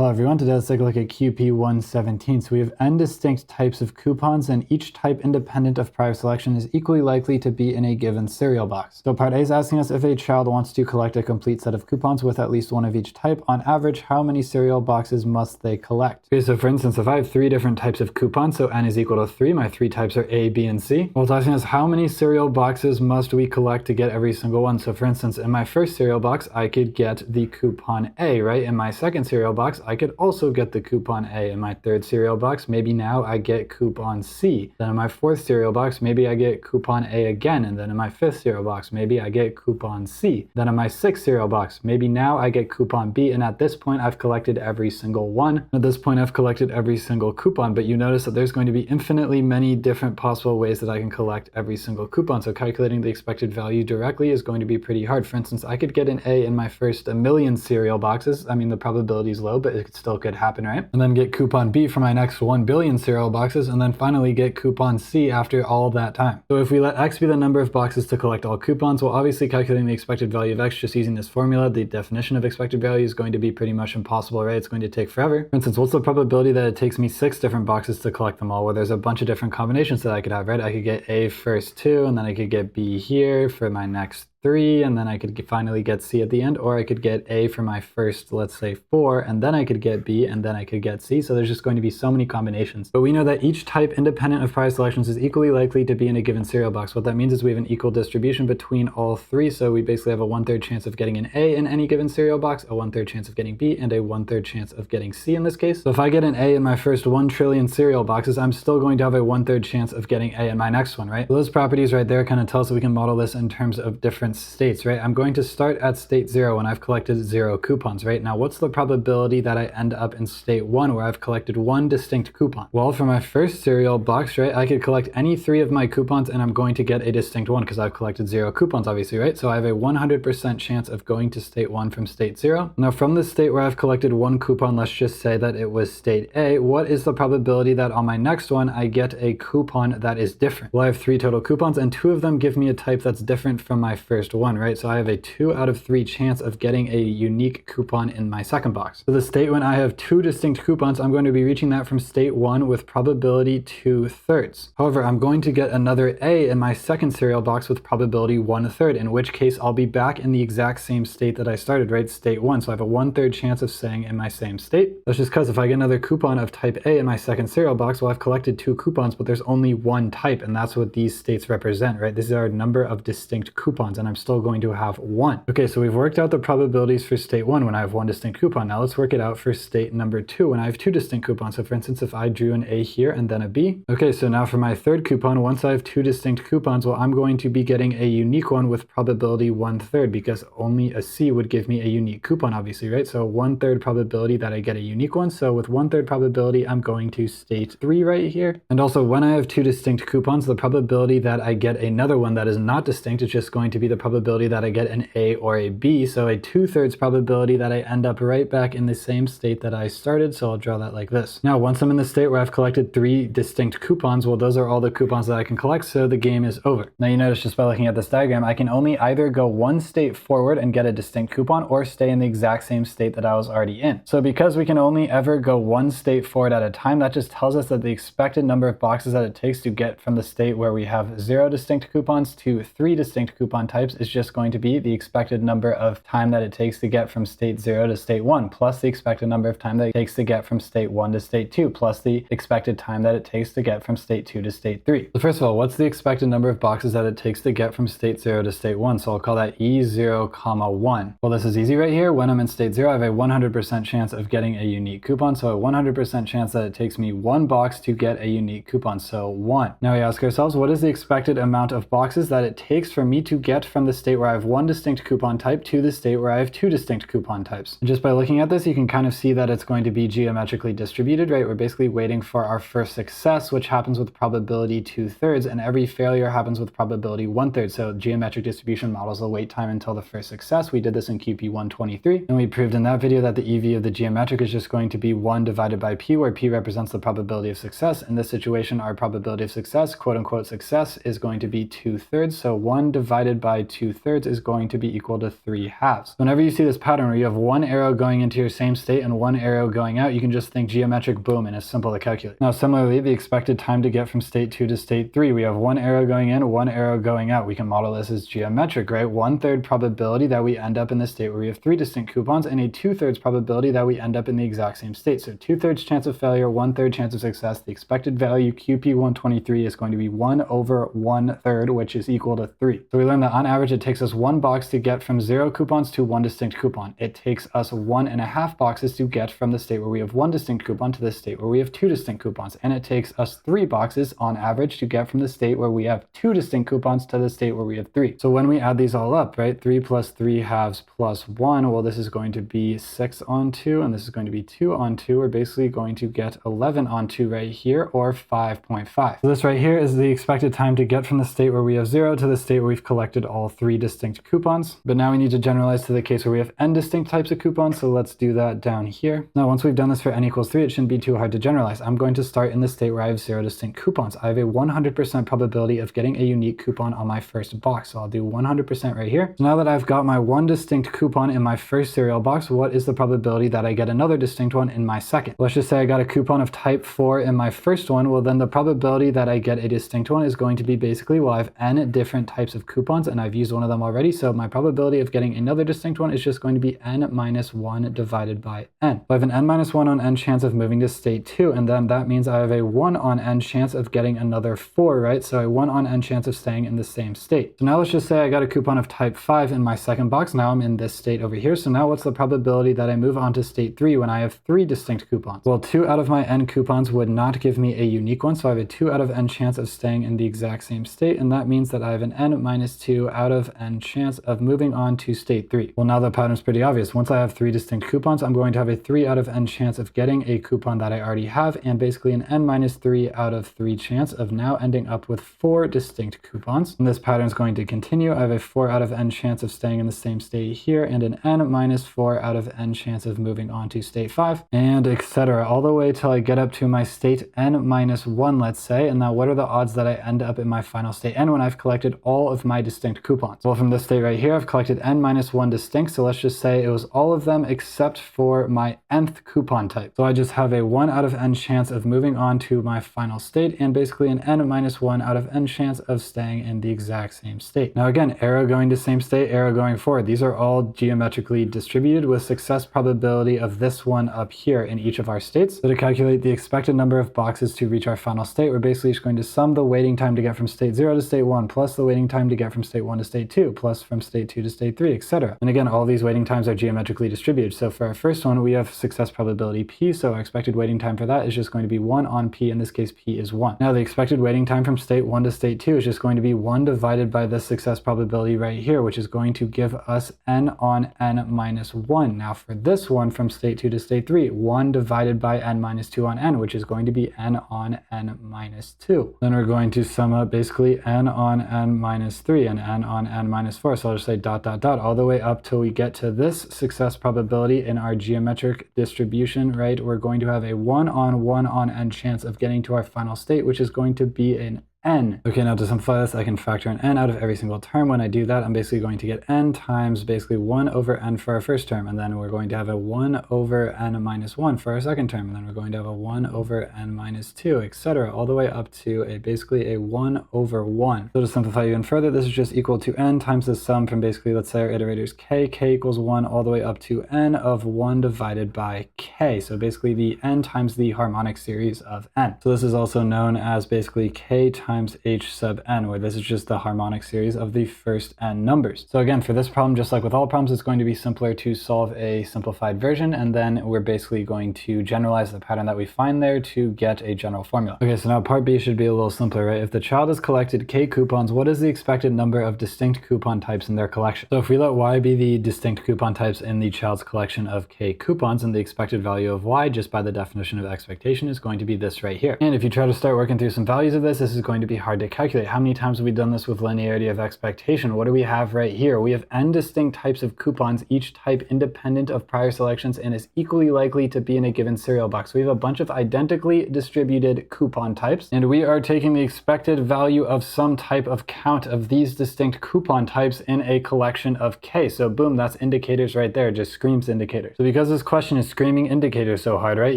Hello everyone, today let's take a look at QP117. So we have n distinct types of coupons, and each type independent of prior selection is equally likely to be in a given cereal box. So part A is asking us if a child wants to collect a complete set of coupons with at least one of each type. On average, how many cereal boxes must they collect? Okay, so for instance, if I have 3 different types of coupons, so n is equal to 3, my 3 types are A, B, and C. Well, it's asking us how many cereal boxes must we collect to get every single one. So for instance, in my first cereal box, I could get the coupon A, right? In my second cereal box, I could also get the coupon A. In my third cereal box, maybe now I get coupon C. Then in my fourth cereal box, maybe I get coupon A again. And then in my fifth cereal box, maybe I get coupon C. Then in my sixth cereal box, maybe now I get coupon B. And at this point, I've collected every single one. At this point, I've collected every single coupon, but you notice that there's going to be infinitely many different possible ways that I can collect every single coupon. So calculating the expected value directly is going to be pretty hard. For instance, I could get an A in my first 1,000,000 cereal boxes. I mean, the probability is low, but it still could happen, right? And then get coupon B for my next 1,000,000,000 cereal boxes, and then finally get coupon C after all that time. So if we let X be the number of boxes to collect all coupons, well, obviously calculating the expected value of X just using this formula, the definition of expected value is going to be pretty much impossible, right? It's going to take forever. For instance, what's the probability that it takes me 6 different boxes to collect them all? Well, there's a bunch of different combinations that I could have, right? I could get A first 2, and then I could get B here for my next 3, and then I could finally get C at the end, or I could get A for my first, let's say 4, and then I could get B, and then I could get C. So there's just going to be so many combinations. But we know that each type independent of prior selections is equally likely to be in a given cereal box. What that means is we have an equal distribution between all 3. So we basically have a 1/3 chance of getting an A in any given cereal box, a 1/3 chance of getting B, and a 1/3 chance of getting C in this case. So if I get an A in my first 1,000,000,000,000 cereal boxes, I'm still going to have a 1/3 chance of getting A in my next one, right? So those properties right there kind of tell us that we can model this in terms of different states, right? I'm going to start at state 0 when I've collected 0 coupons, right? Now, what's the probability that I end up in state 1 where I've collected 1 distinct coupon? Well, for my first cereal box, right, I could collect any 3 of my coupons and I'm going to get a distinct one because I've collected 0 coupons, obviously, right? So I have a 100% chance of going to state 1 from state 0. Now, from the state where I've collected 1 coupon, let's just say that it was state A, what is the probability that on my next one I get a coupon that is different? Well, I have 3 total coupons and 2 of them give me a type that's different from my first one, right? So I have a 2 out of 3 chance of getting a unique coupon in my second box. So the state when I have 2 distinct coupons, I'm going to be reaching that from state 1 with probability 2/3. However, I'm going to get another A in my second cereal box with probability 1/3, in which case I'll be back in the exact same state that I started, right? State 1. So I have a 1/3 chance of staying in my same state. That's just because if I get another coupon of type A in my second cereal box, well, I've collected 2 coupons, but there's only 1 type, and that's what these states represent, right? These are a number of distinct coupons, and I'm still going to have 1. Okay, so we've worked out the probabilities for state 1 when I have 1 distinct coupon. Now let's work it out for state number 2 when I have 2 distinct coupons. So for instance, if I drew an A here and then a B. Okay, so now for my third coupon, once I have 2 distinct coupons, well, I'm going to be getting a unique one with probability 1/3 because only a C would give me a unique coupon, obviously, right? So 1/3 probability that I get a unique one. So with 1/3 probability, I'm going to state 3 right here. And also when I have 2 distinct coupons, the probability that I get another one that is not distinct is just going to be the probability that I get an A or a B, so a 2/3 probability that I end up right back in the same state that I started, so I'll draw that like this. Now, once I'm in the state where I've collected 3 distinct coupons, well, those are all the coupons that I can collect, so the game is over. Now, you notice just by looking at this diagram, I can only either go 1 state forward and get a distinct coupon or stay in the exact same state that I was already in. So because we can only ever go 1 state forward at a time, that just tells us that the expected number of boxes that it takes to get from the state where we have 0 distinct coupons to 3 distinct coupon types is just going to be the expected number of time that it takes to get from state 0 to state 1, plus the expected number of time that it takes to get from state 1 to state 2, plus the expected time that it takes to get from state 2 to state 3. So first of all, what's the expected number of boxes that it takes to get from state 0 to state 1? So I'll call that E0, 1. Well, this is easy right here. When I'm in state 0, I have a 100% chance of getting a unique coupon, so a 100% chance that it takes me 1 box to get a unique coupon, so 1. Now we ask ourselves, what is the expected amount of boxes that it takes for me to get from the state where I have 1 distinct coupon type to the state where I have 2 distinct coupon types? And just by looking at this, you can kind of see that it's going to be geometrically distributed, right? We're basically waiting for our first success, which happens with probability 2/3, and every failure happens with probability 1/3. So geometric distribution models the wait time until the first success. We did this in QP123, and we proved in that video that the EV of the geometric is just going to be 1 divided by P, where P represents the probability of success. In this situation, our probability of success, quote unquote success, is going to be 2/3. So 1 divided by by 2/3 is going to be equal to 3/2. Whenever you see this pattern where you have one arrow going into your same state and one arrow going out, you can just think geometric boom, and it's simple to calculate. Now, similarly, the expected time to get from state 2 to state 3, we have one arrow going in, one arrow going out. We can model this as geometric, right? 1/3 probability that we end up in the state where we have 3 distinct coupons, and a 2/3 probability that we end up in the exact same state. So 2/3 chance of failure, 1/3 chance of success. The expected value QP123 is going to be 1 over 1/3, which is equal to 3. So we learned that on average, it takes us 1 box to get from 0 coupons to 1 distinct coupon. It takes us 1.5 boxes to get from the state where we have 1 distinct coupon to the state where we have 2 distinct coupons. And it takes us 3 boxes on average to get from the state where we have 2 distinct coupons to the state where we have 3. So when we add these all up, right, 3 plus 3/2 plus 1, well, this is going to be 6 on 2, and this is going to be 2 on 2. We're basically going to get 11 on 2 right here, or 5.5. So this right here is the expected time to get from the state where we have 0 to the state where we've collected all 3 distinct coupons. But now we need to generalize to the case where we have n distinct types of coupons, so let's do that down here. Now, once we've done this for n equals 3, it shouldn't be too hard to generalize. I'm going to start in the state where I have 0 distinct coupons. I have a 100% probability of getting a unique coupon on my first box, so I'll do 100% right here. So now that I've got my 1 distinct coupon in my first serial box, what is the probability that I get another distinct one in my second? Let's just say I got a coupon of type 4 in my first one. Well, then the probability that I get a distinct one is going to be basically, well, I have n different types of coupons, and I've used one of them already, so my probability of getting another distinct one is just going to be n minus 1 divided by n. So I have an n minus 1 on n chance of moving to state 2, and then that means I have a 1 on n chance of getting another 4, right? So a 1 on n chance of staying in the same state. So now let's just say I got a coupon of type 5 in my second box. Now I'm in this state over here. So now what's the probability that I move on to state 3 when I have 3 distinct coupons? Well, 2 out of my n coupons would not give me a unique one, so I have a 2 out of n chance of staying in the exact same state, and that means that I have an n minus 2 out of n chance of moving on to state 3. Well, now the pattern's pretty obvious. Once I have 3 distinct coupons, I'm going to have a 3 out of n chance of getting a coupon that I already have, and basically an n minus 3 out of 3 chance of now ending up with 4 distinct coupons. And this pattern is going to continue. I have a 4 out of n chance of staying in the same state here, and an n minus 4 out of n chance of moving on to state 5, and etc. all the way till I get up to my state n minus 1, let's say. And now what are the odds that I end up in my final state n when I've collected all of my distinct coupons? Well, from this state right here, I've collected n minus 1 distinct, so let's just say it was all of them except for my nth coupon type. So I just have a 1 out of n chance of moving on to my final state, and basically an n minus 1 out of n chance of staying in the exact same state. Now again, arrow going to same state, arrow going forward. These are all geometrically distributed with success probability of this one up here in each of our states. So to calculate the expected number of boxes to reach our final state, we're basically just going to sum the waiting time to get from state 0 to state 1 plus the waiting time to get from state 1 to state 2 plus from state 2 to state 3, etc. And again, all these waiting times are geometrically distributed. So for our first one, we have success probability p, so our expected waiting time for that is just going to be 1 on p. In this case, p is 1. Now the expected waiting time from state 1 to state 2 is just going to be 1 divided by the success probability right here, which is going to give us n on n minus 1. Now for this one from state 2 to state 3, 1 divided by n minus 2 on n, which is going to be n on n minus 2. Then we're going to sum up basically n on n minus 3 and n on n minus 4. So I'll just say dot dot dot all the way up till we get to this success probability in our geometric distribution, right? We're going to have a 1 on n chance of getting to our final state, which is going to be an n. Okay, now to simplify this, I can factor an n out of every single term. When I do that, I'm basically going to get n times basically 1 over n for our first term, and then we're going to have a 1 over n minus 1 for our second term, and then we're going to have a 1 over n minus 2, etc., all the way up to a basically a 1 over 1. So to simplify even further, this is just equal to n times the sum from basically, let's say our iterator is k equals 1, all the way up to n of 1 divided by k. So basically the n times the harmonic series of n. So this is also known as basically k times h sub n, where this is just the harmonic series of the first n numbers. So again, for this problem, just like with all problems, it's going to be simpler to solve a simplified version, and then we're basically going to generalize the pattern that we find there to get a general formula. Okay, so now part B should be a little simpler, right? If the child has collected k coupons, what is the expected number of distinct coupon types in their collection? So if we let y be the distinct coupon types in the child's collection of k coupons, and the expected value of y, just by the definition of expectation, is going to be this right here. And if you try to start working through some values of this is going going to be hard to calculate. How many times have we done this with linearity of expectation? What do we have right here? We have n distinct types of coupons, each type independent of prior selections and is equally likely to be in a given cereal box. We have a bunch of identically distributed coupon types, and we are taking the expected value of some type of count of these distinct coupon types in a collection of k. So boom, that's indicators right there, just screams indicators. So because this question is screaming indicators so hard, right,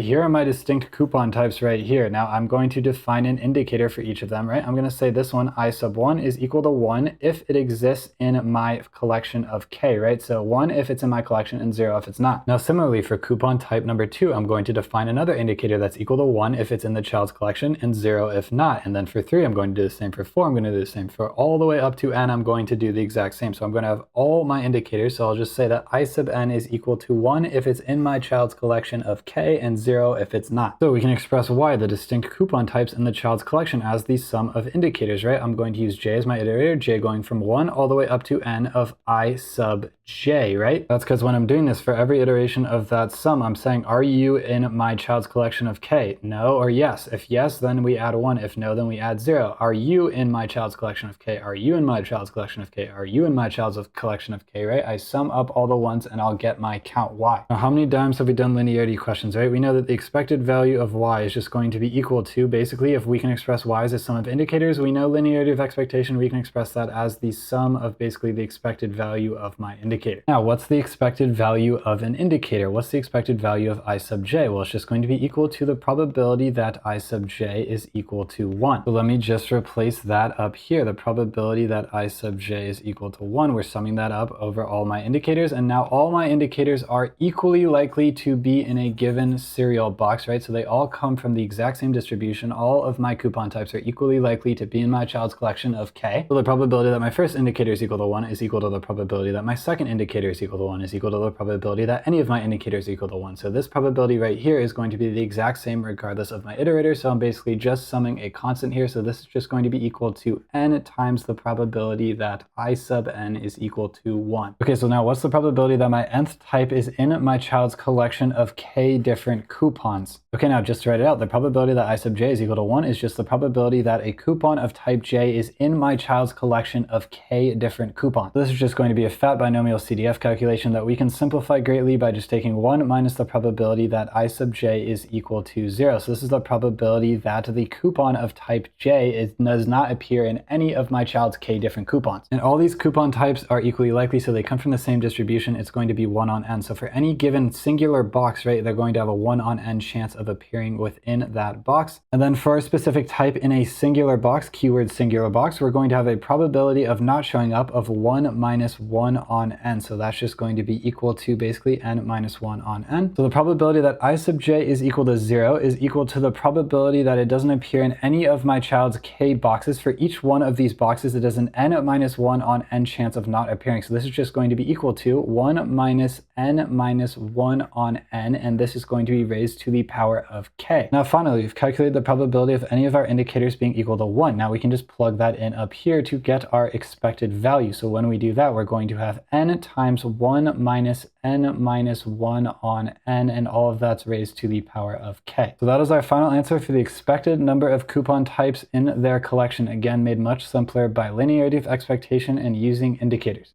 here are my distinct coupon types right here. Now I'm going to define an indicator for each of them, right? I'm going to say this one, I sub 1 is equal to 1 if it exists in my collection of k, right? So 1 if it's in my collection and 0 if it's not. Now similarly for coupon type number 2, I'm going to define another indicator that's equal to 1 if it's in the child's collection and 0 if not. And then for 3, I'm going to do the same. For 4, I'm going to do the same. For all the way up to n, I'm going to do the exact same. So I'm going to have all my indicators. So I'll just say that I sub n is equal to 1 if it's in my child's collection of k and 0 if it's not. So we can express y, the distinct coupon types in the child's collection, as the sum of indicators, right? I'm going to use j as my iterator, j going from 1 all the way up to n of I sub j, right? That's because when I'm doing this for every iteration of that sum, I'm saying, are you in my child's collection of k? No or yes. If yes, then we add 1. If no, then we add 0. Are you in my child's collection of k? Are you in my child's collection of k? Are you in my child's collection of k, right? I sum up all the ones and I'll get my count y. Now, how many times have we done linearity questions, right? We know that the expected value of y is just going to be equal to, basically, if we can express y as a sum of indicators, we know linearity of expectation, we can express that as the sum of basically the expected value of my indicator. Now, what's the expected value of an indicator? What's the expected value of I sub j? Well, it's just going to be equal to the probability that I sub j is equal to 1. So let me just replace that up here. The probability that I sub j is equal to 1. We're summing that up over all my indicators, and now all my indicators are equally likely to be in a given cereal box, right? So they all come from the exact same distribution. All of my coupon types are equally likely to be in my child's collection of k. So the probability that my first indicator is equal to 1 is equal to the probability that my second indicator is equal to 1 is equal to the probability that any of my indicators equal to 1. So this probability right here is going to be the exact same regardless of my iterator. So I'm basically just summing a constant here. So this is just going to be equal to n times the probability that I sub n is equal to 1. Okay, so now what's the probability that my nth type is in my child's collection of k different coupons? Okay, now just to write it out, the probability that I sub j is equal to 1 is just the probability that a coupon of type j is in my child's collection of k different coupons. So this is just going to be a fat binomial CDF calculation that we can simplify greatly by just taking 1 minus the probability that I sub j is equal to 0. So this is the probability that the coupon of type j does not appear in any of my child's k different coupons. And all these coupon types are equally likely, so they come from the same distribution. It's going to be 1 on n. So for any given singular box, right, they're going to have a 1 on n chance of appearing within that box. And then for a specific type in a singular box, keyword singular box, we're going to have a probability of not showing up of 1 minus 1 on n. So that's just going to be equal to basically n minus 1 on n. So the probability that I sub j is equal to 0 is equal to the probability that it doesn't appear in any of my child's k boxes. For each one of these boxes, it has an n minus 1 on n chance of not appearing. So this is just going to be equal to 1 minus n minus 1 on n, and this is going to be raised to the power of k. Now finally, we've calculated the probability of any of our indicators being equal to 1. Now we can just plug that in up here to get our expected value. So when we do that, we're going to have n times 1 minus n minus 1 on n, and all of that's raised to the power of k. So that is our final answer for the expected number of coupon types in their collection, again made much simpler by linearity of expectation and using indicators.